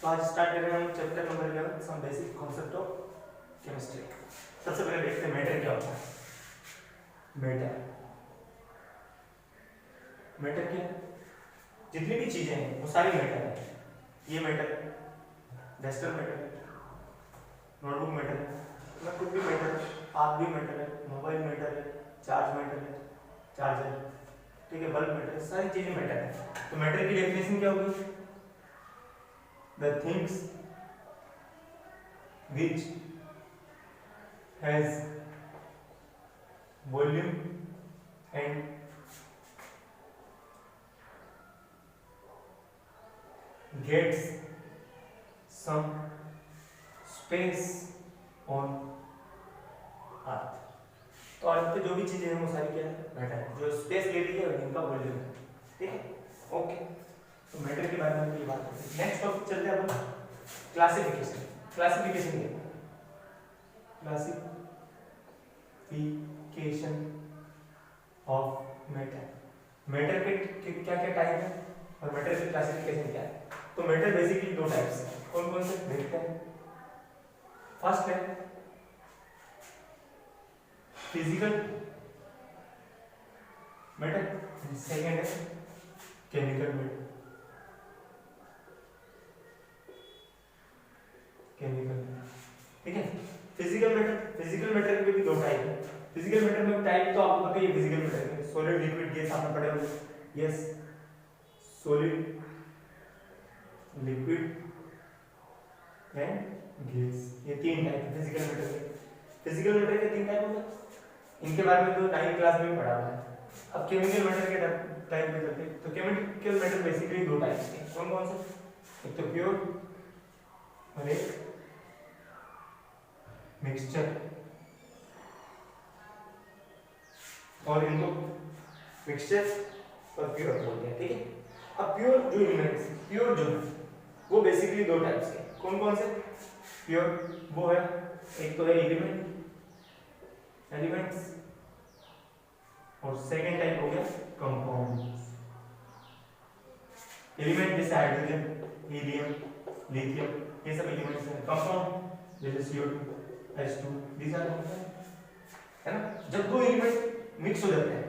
तो आज स्टार्ट कर रहे हैं हम chapter number 11 some basic concept of chemistry. सबसे पहले देखते हैं मैटर क्या होता है। मैटर मैटर क्या है? जितनी भी चीजें हैं वो सारी मैटर है। ये मैटर है, डस्टर मैटर है, नोटबुक मैटर है, मैं खुद भी मैटर है, आप भी मैटर है, मोबाइल मैटर है, चार्ज मैटर है, चार्जर, ठीक है, बल्ब मैटर है, सारी चीजें मैटर है। तो मैटर की डेफिनेशन क्या होगी? The things which has volume and gets some space on earth। तो अर्थ पे जो भी चीजें हैं वो सारी क्या है? मैटर है। जो स्पेस ले रही है उनका वॉल्यूम है, ठीक है, ओके। तो मैटर के बारे में ये बात करते हैं। नेक्स्ट टॉपिक चलते हैं अपन क्लासिफिकेशन। क्लासिफिकेशन क्या? Classification of matter. मैटर के क्या क्या टाइप है और मैटर की क्लासिफिकेशन क्या है? तो मैटर बेसिकली दो टाइप्स है। कौन कौन से देखते हैं? फर्स्ट है फिजिकल मैटर, सेकेंड है केमिकल मैटर। केमिकल, ठीक है। फिजिकल मैटर के भी दो टाइप है। फिजिकल मैटर में टाइप तो आपको पता ही है। फिजिकल मैटर में सॉलिड, लिक्विड, गैस आपने पढ़े होंगे। Yes, solid, liquid and gas, ये तीन टाइप है फिजिकल मैटर के। फिजिकल मैटर के तीन टाइप होते हैं, इनके बारे में तो 9th क्लास में पढ़ा हुआ है। अब केमिकल मैटर के टाइप में चलते हैं। तो केमिकल मैटर बेसिकली दो टाइप्स के। कौन कौन से? एक तो प्योर और एक मिक्सचर, और इनको मिक्सचर और प्योर बोलते हैं, ठीक है। अब प्योर जो एलिमेंट्स, प्योर जो है वो बेसिकली दो टाइप्स के। कौन कौन से प्योर? वो है एक तो है एलिमेंट्स, और सेकेंड टाइप हो गया कंपाउंड। एलिमेंट जैसे हाइड्रोजन, हीलियम, लिथियम, ये सब एलिमेंट्स हैं। कंपाउंड जैसे CO2, H2, these are compound, है ना। जब दो एलिमेंट मिक्स हो जाते हैं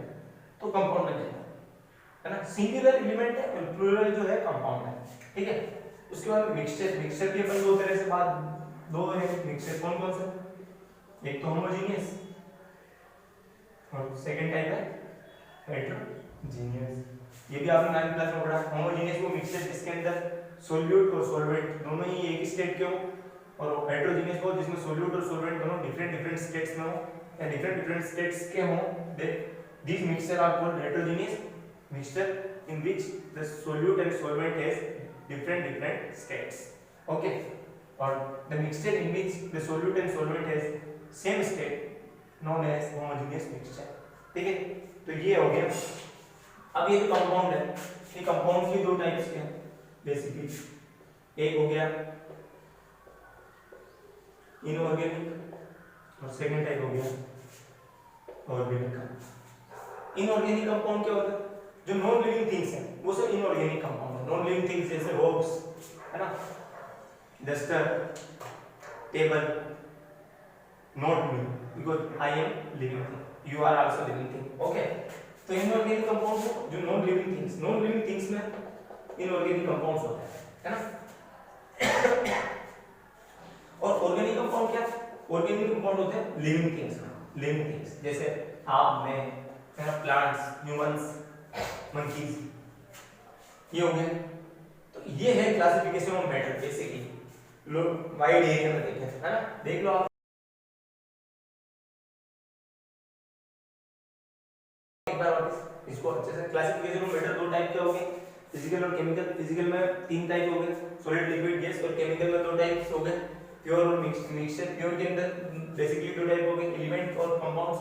तो कंपाउंड बन जाता है ना। सिंगुलर एलिमेंट है और प्लूरल जो है कंपाउंड है, ठीक है। उसके बाद मिक्सचर भी अपन दो तरह से दो है मिक्सचर। कौन कौन सा? एक तो होमोजेनियस और सेकंड टाइप है हेटेरोजेनियस। ये भी आपने 9th क्लास में पढ़ा। होमोजेनियस वो मिक्सचर जिसके अंदर सोल्यूट और सॉल्वेंट दोनों ही एक ही स्टेट के हो, और हेटेरोजेनियस वो जिसमें सोल्यूट और सॉल्वेंट दोनों डिफरेंट स्टेट्स में हो या डिफरेंट स्टेट्स के हो। This mixture are called heterogeneous mixture in which the solute and solvent has different states, okay. और the mixture in which the solute and solvent has same state known as homogeneous mixture, ठीक है। तो ये हो गया। अब ये जो कंपाउंड है, ये कंपाउंड की दो टाइप्स के हैं बेसिकली। एक हो गया इनऑर्गेनिक और सेकंड टाइप हो गया ऑर्गेनिक। इनऑर्गेनिक कंपाउंड क्या होता है? जो नॉन लिविंग थिंग्स हैं वो सब इनऑर्गेनिक कंपाउंड है। नॉन लिविंग थिंग्स जैसे रॉक्स, है ना, duster, table, not me because I am living thing, you are also living thing, okay. तो इनऑर्गेनिक कंपाउंड को जो नॉन लिविंग थिंग्स में इनऑर्गेनिक कंपाउंड्स होते हैं, है ना। और ऑर्गेनिक कंपाउंड क्या? ऑर्गेनिक कंपाउंड होते हैं लिविंग थिंग्स जैसे आप, मैं, है ना, प्लांट्स, ह्यूमंस, मंकीज, ये हो गए। तो ये है क्लासिफिकेशन ऑफ मैटर बेसिकली। लोग वाइड एरिया में देखें, है ना, देख लो आप एक बार वापस इसको अच्छे से। क्लासिफिकेशन ऑफ मैटर दो टाइप के हो गए, फिजिकल और केमिकल। फिजिकल में तीन टाइप हो गए, सॉलिड, लिक्विड, गैस। और केमिकल में दो टाइप्स हो गए, प्योर और मिक्सचर। प्योर के अंदर बेसिकली दो टाइप हो गए, एलिमेंट और कंपाउंड्स।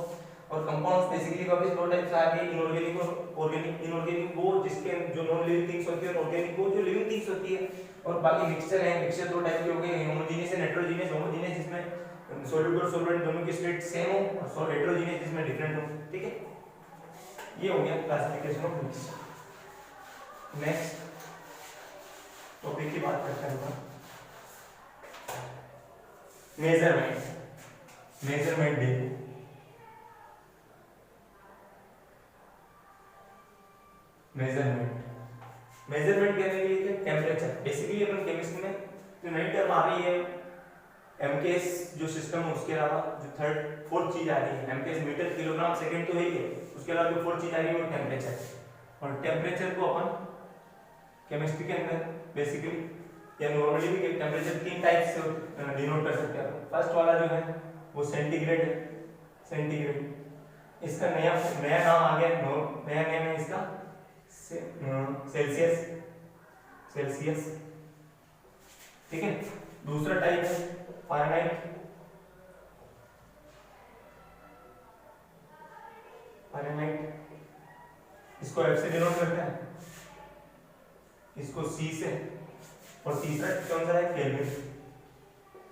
और कंपाउंड्स बेसिकली वापस दो टाइप्स आ गए, इनऑर्गेनिक और ऑर्गेनिक। इनऑर्गेनिक वो जिसके जो नॉन लिविंग थिंग्स होती है, और ऑर्गेनिक वो जो लिविंग थिंग्स होती है। और बाकी मिक्सचर है, मिक्सचर दो टाइप के हो गए, होमोजेनियस एंड हेटेरोजेनियस। होमोजेनियस जिसमें सॉलिड और सॉल्वेंट दोनों की स्टेट सेम हो, और हेटेरोजेनियस जिसमें डिफरेंट हो, ठीक है। ये हो गया classification of mixture. Next topic की बात करते हैं। मेजरमेंट देखो, मेजरमेंट कहने के लिए क्या, टेम्परेचर। बेसिकली अपन केमिस्ट्री में जो नई टर्म आ रही है एमकेएस जो सिस्टम है, उसके अलावा जो थर्ड फोर्थ चीज आ रही है, एमकेएस मीटर किलोग्राम सेकंड तो है ही है, उसके अलावा जो फोर्थ चीज आ रही है वो टेम्परेचर। और टेम्परेचर को अपन केमिस्ट्री के अंदर बेसिकली या नॉर्मली भी टेम्परेचर तीन टाइप से डिनोट कर सकते हैं। फर्स्ट वाला जो है वो सेंटीग्रेड है, सेंटीग्रेड। इसका नया नाम आ गया, नया नेम है इसका सेल्सियस, ठीक है। दूसरा टाइप है फ़ारेनहाइट, इसको एफ से डिनोट करते हैं, इसको सी से। और तीसरा कौन सा है, केल्विन।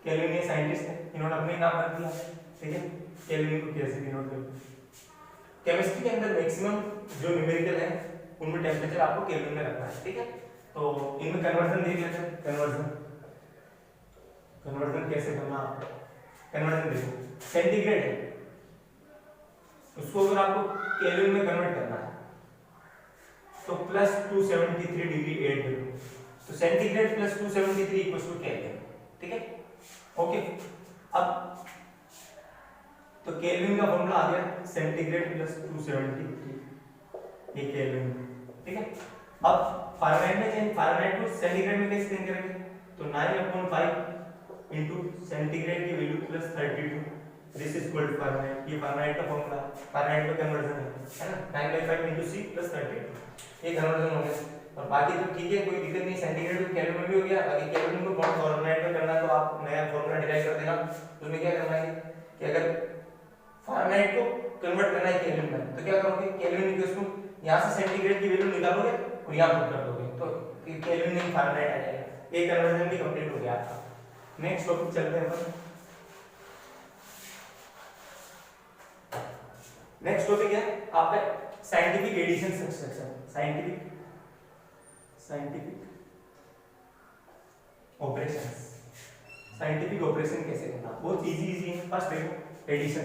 केल्विन ये साइंटिस्ट है, इन्होंने अपने नाम रख दिया, ठीक है। केल्विन को कैसे डिनोट करते हैं, केमिस्ट्री के अंदर मैक्सिमम जो न्यूमेरिकल है उनमें टेम्परेचर आपको केल्विन में रखना है, ठीक है। तो इनमें कन्वर्जन देख लेते हैं, कन्वर्जन कैसे करना। कन्वर्जन देखो, सेंटीग्रेड है, उसको अगर आपको केल्विन में कन्वर्ट करना है तो +273 डिग्री 8 डिग्री, तो सेंटीग्रेड +273 इक्वल्स टू केल्विन, ठीक है। ओके, अब तो केल्विन का फॉर्मूला आ गया सेंटीग्रेड +273, ये केल्विन, ठीक है। अब फ़ारेनहाइट में चेंज, फ़ारेनहाइट को सेंटीग्रेड में कैसे चेंज करेंगे, तो 9/5 इनटू सेंटीग्रेड की value +32, this is equal to Fahrenheit. ये फ़ारेनहाइट का फॉर्मूला, फ़ारेनहाइट में कन्वर्जन है ना, 9/5 इनटू c +32, ये कन्वर्जन हो गया। और बाकी तो ठीक है, कोई दिक्कत नहीं, सेंटीग्रेड को केल्विन में भी हो गया। बाकी केल्विन को फ़ारेनहाइट में करना है तो आप नया फॉर्मूला डिराइव कर देना। उसमें क्या करना है कि अगर फ़ारेनहाइट को कन्वर्ट करना है केल्विन में तो क्या करोगे, केल्विन इक्वल्स टू यहाँ से सेंटीग्रेड की वैल्यू निकालोगे और यहाँ पुट कर दोगे तो केल्विन नहीं फ़ारेनहाइट आ जाएगा। ये कन्वर्जन भी कंप्लीट हो गया आपका। नेक्स्ट टॉपिक चलते हैं अपन। नेक्स्ट टॉपिक है आपका scientific addition subtraction, scientific operations. Scientific operation कैसे करना, बहुत इजी है। फर्स्ट देखो एडिशन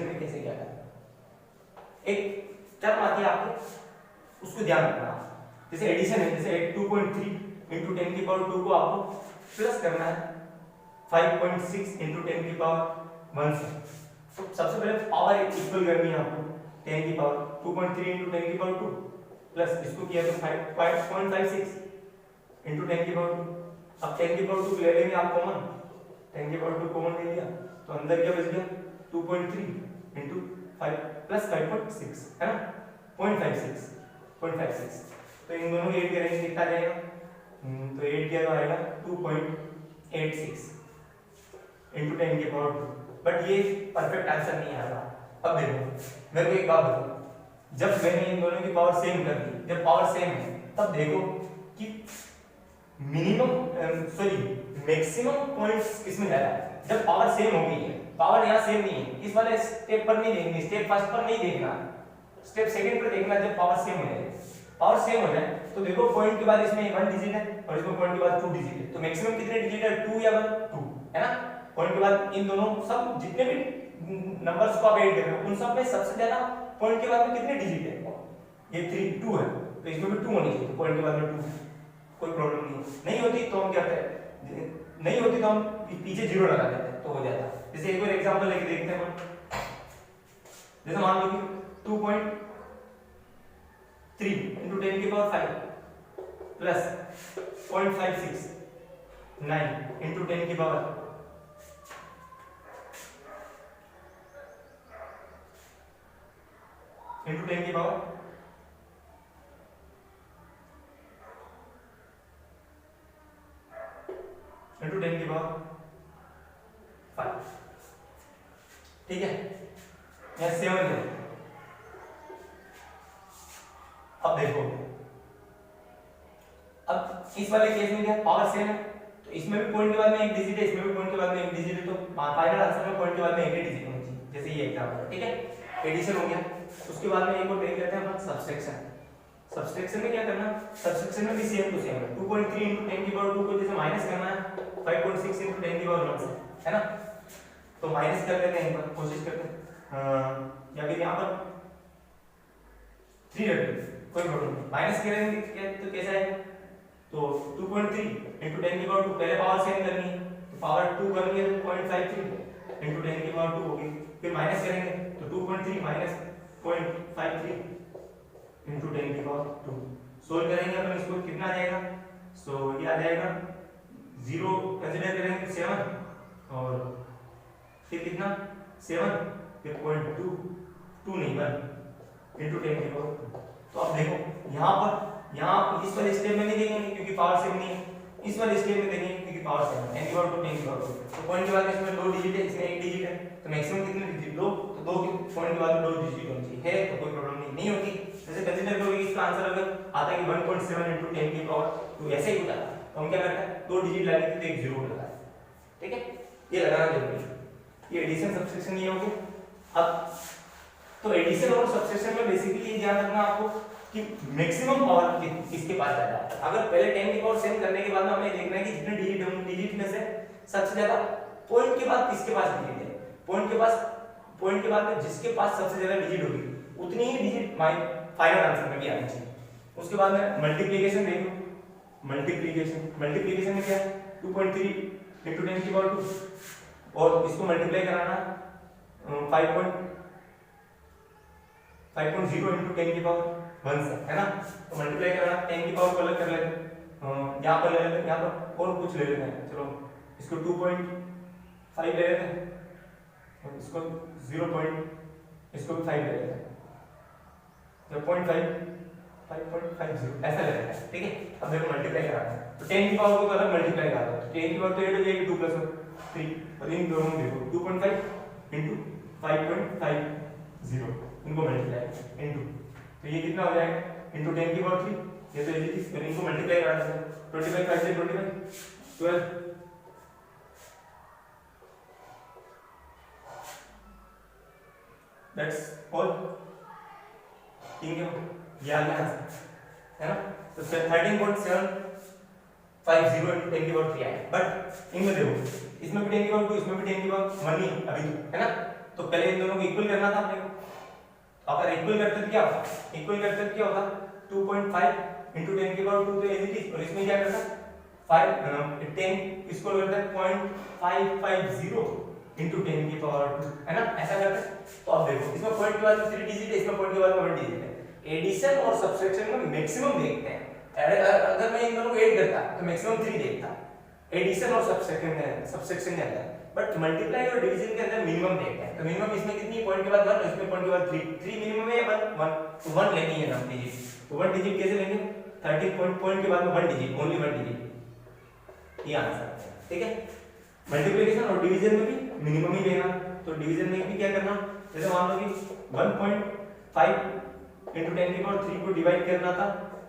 में कैसे क्या करना। एक टर्म आती है आपको, उसको ध्यान रखना। जैसे एडिशन है, जैसे 2.3 इंटू 10⁻² को आपको प्लस करना है 5.6 इंटू 10⁻1 से। तो सबसे पहले पावर इक्वल करनी है आपको, 2.3 इंटू 10⁻² प्लस इसको किया तो 5.56 इंटू 10⁻²। अब 10⁻² ले लेंगे आप कॉमन, 10⁻² कॉमन ले लिया तो अंदर क्या बच गया 2.3 इंटू 5 प्लस 5.6 है ना, 0.56। तो इन दोनों को ऐड करेंगे कितना जाएगा, तो 8 किया तो आएगा 2.86 इंटू 10⁻²। बट ये परफेक्ट आंसर नहीं आएगा। अब देखो मेरे को एक बात बताओ, जब मैंने इन दोनों की पावर सेम कर दी, जब पावर सेम है तब देखो कि मैक्सिमम पॉइंट्स किसमें जा रहा है, जब पावर सेम हो गई है। पावर यहाँ सेम नहीं है, इस वाले स्टेप पर नहीं देखनी, स्टेप फर्स्ट पर नहीं देखना, स्टेप सेकंड पर देखना। जब पावर सेम हो जाए, पावर सेम हो जाए तो देखो पॉइंट के बाद इसमें 1 डिजिट है और इसमें पॉइंट के बाद 2 डिजिट है, तो मैक्सिमम कितने डिजिट है, 2 या 1, 2 है ना। पॉइंट के बाद इन दोनों सब जितने भी नंबर्स को आप ऐड कर रहे हो उन सब में सबसे ज्यादा पॉइंट के बाद में कितने डिजिट है, ये 2 है, तो इसमें भी 2 होनी चाहिए, तो पॉइंट के बाद में 2, कोई प्रॉब्लम नहीं होती तो हम क्या करते हैं, नहीं होती तो हम पीछे 0 लगा देते हैं तो हो जाता है। जैसे एक और एग्जांपल लेके देखते हैं, जैसे मान लो कि 2.3 into 10⁵ plus 0.569 into 10⁻⁴ into 10⁻⁴ into 10⁵ ठीक है, यह 7 है। अब देखो, अब इस वाले केस में क्या पावर सेम है, तो इसमें भी पॉइंट के बाद में 1 डिजिट है, इसमें भी पॉइंट के बाद में 1 डिजिट है, तो फाइनल आंसर में पॉइंट के बाद में 1 डिजिट होनी चाहिए। जैसे ये एग्जांपल है, ठीक है, एडिशन हो गया। उसके बाद में एक और देख लेते हैं अपन सब्सट्रैक्शन। सब्सट्रैक्शन में क्या करना, सब्सट्रैक्शन में भी सेम टू सेम है। 2.3 into 10 की पावर 2 को जैसे माइनस करना है 5.6 into 10 की पावर 1 से, है ना। तो माइनस कर लेते हैं, एक बार कोशिश करते हैं, या फिर यहाँ पर 3 रख लेते हैं, कोई प्रॉब्लम नहीं। माइनस करेंगे तो कैसा है, तो 2.3 into 10 की पावर 2, पहले पावर सेम करनी है तो पावर 2 करनी है तो 0.53 into 10 की पावर 2 होगी। फिर माइनस करेंगे तो 2.3 माइनस 0.53 into 10 की पावर 2। सोल्व करेंगे अपन इसको, कितना आ जाएगा, सो ये आ जाएगा 0 कंसीडर करेंगे 7 और फिर कितना 7 फिर 0.2 नहीं 1 into 10 की पावर 2। तो अब देखो यहाँ इस वाले स्टेप में नहीं देखेंगे क्योंकि पावर सेम नहीं है, इस वाले स्टेप में देखेंगे क्योंकि पावर सेम है, 10 की पावर 2 10 की पावर 2। तो पॉइंट के बाद इसमें 2 डिजिट है, इसमें 1 डिजिट है, तो मैक्सिमम कितने डिजिट, 2, तो 2 के पॉइंट के बाद 2 डिजिट होनी चाहिए, है तो कोई प्रॉब्लम नहीं होती। जैसे कंसीडर करोगे इसका आंसर अगर आता है कि 1.7 into 10 की पावर 2 ऐसे ही होता है, तो हम क्या करते हैं 2 डिजिट लाने के लिए एक 0 लगाते हैं, ठीक है, ये लगाना जरूरी है। ये एडिशन सब्सट्रैक्शन ये हो गया। अब तो एडिशन और सब्सट्रैक्शन में बेसिकली ये ध्यान रखना आपको कि मैक्सिमम पावर किसके पास ज्यादा है। अगर पहले 10 की पावर सेम करने के बाद हमें देखना है कि जितने डिजिट है उन डिजिट में से सबसे ज्यादा पॉइंट के बाद किसके पास डिजिट है, पॉइंट के बाद में जिसके पास सबसे ज्यादा डिजिट होगी उतनी ही डिजिट फाइनल आंसर में भी आनी चाहिए। उसके बाद में मल्टीप्लिकेशन देखो, मल्टीप्लिकेशन में क्या है 2.3 into 10 की पावर 2 और इसको मल्टीप्लाई कराना 5.0 into 10 की पावर 1 से, है ना। तो मल्टीप्लाई कराना 10 की पावर को अलग कर लेते हैं, यहाँ पर ले लेते हैं, यहाँ पर और कुछ ले लेते हैं, चलो इसको 2.5 ले लेते हैं और इसको 5 ले लेते हैं, 5.50 ऐसा ले लेते हैं, ठीक है। अब देखो मल्टीप्लाई कराना है तो 10 की पावर को तो अलग मल्टीप्लाई करा दो, 10 की पावर तो 8 हो जाएगी, 2 + 3 और इन दोनों में देखो 2.5 into 5.50 इनको मल्टीप्लाई इनटू, तो ये कितना हो जाएगा इनटू 10 की पावर 3, ये तो इजी थी, इनको मल्टीप्लाई कराना है 25 5 से 25 12 दैट्स ऑल, ठीक है, ये आ गया है ना। तो 13.750 into 10 की पावर 3 आया, बट इनमें देखो इसमें भी 10 की पावर 2 इसमें भी 10 की पावर 1 ही अभी है ना। तो पहले इन दोनों को इक्वल करना था अपने को, अगर इक्वल करते तो क्या होता 2.5 into 10 की पावर 2 तो इजी थी, और इसमें क्या करता 10 इसको करता है 0.550 into 10 की पावर 2, है ना, ऐसा करते हैं। तो अब देखो इसमें पॉइंट के बाद में 3 डिजिट है, इसमें पॉइंट के बाद में 1 डिजिट है। एडिशन और सब्सट्रैक्शन में मैक्सिमम देखते हैं, अगर मैं इन दोनों को ऐड करता तो मैक्सिमम 3 देखता एडिशन और सब्सट्रैक्शन के अंदर, बट मल्टीप्लाई और डिवीजन के अंदर मिनिमम देखते हैं। तो मिनिमम इसमें कितनी पॉइंट के बाद 1, इसमें पॉइंट के बाद 3 मिनिमम है, 1 तो 1 लेनी है ना डिजिट, तो 1 डिजिट कैसे लेंगे 13 पॉइंट के बाद में 1 डिजिट, ओनली 1 डिजिट, ये आंसर है, ठीक है। मल्टीप्लिकेशन और डिवीजन में भी मिनिमम ही लेना, तो डिवीजन में भी क्या करना, जैसे मान लो कि 1.5 into 10 की पावर 3 को डिवाइड करना था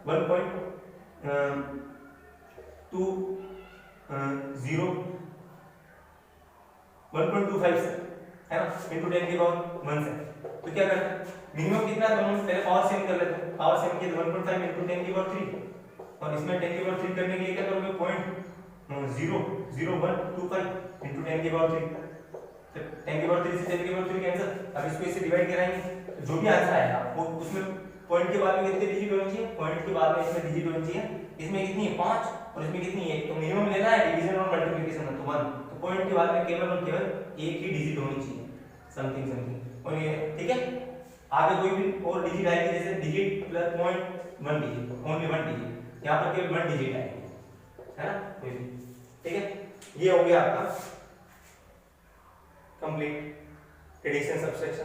1.25 से, है ना, into 10 की पावर 1 से, तो क्या करते हैं मिनिमम कितना है, तो हम पहले पावर सेम कर लेते हैं, पावर सेम किया तो 1.5 into 10 की पावर 3 और इसमें 10 की पावर 3 करने के लिए क्या करोगे 0.0125 into 10 की पावर 3, तो 10 की पावर 3 से 10 की पावर 3 कैंसिल। अब इसको इससे डिवाइड कराएंगे तो जो भी आंसर आएगा वो उसमें पॉइंट के बाद में कितने डिजिट होने चाहिए, पॉइंट के बाद में इसमें डिजिट होनी चाहिए, इसमें कितनी है 5 और इसमें कितनी है 1, तो मिनिमम लेना है डिवीजन और मल्टीप्लिकेशन में, तो 1, तो पॉइंट के बाद में केवल और केवल एक ही डिजिट होनी चाहिए, समथिंग और ये, ठीक है। आगे कोई भी और डिजिट आएगी जैसे digit plus point 1 digit, only 1 digit, यहाँ पर केवल 1 डिजिट आएगी, है ना, कोई भी, ठीक है। ये हो गया आपका कंप्लीट एडिशन सब्सट्रैक्शन।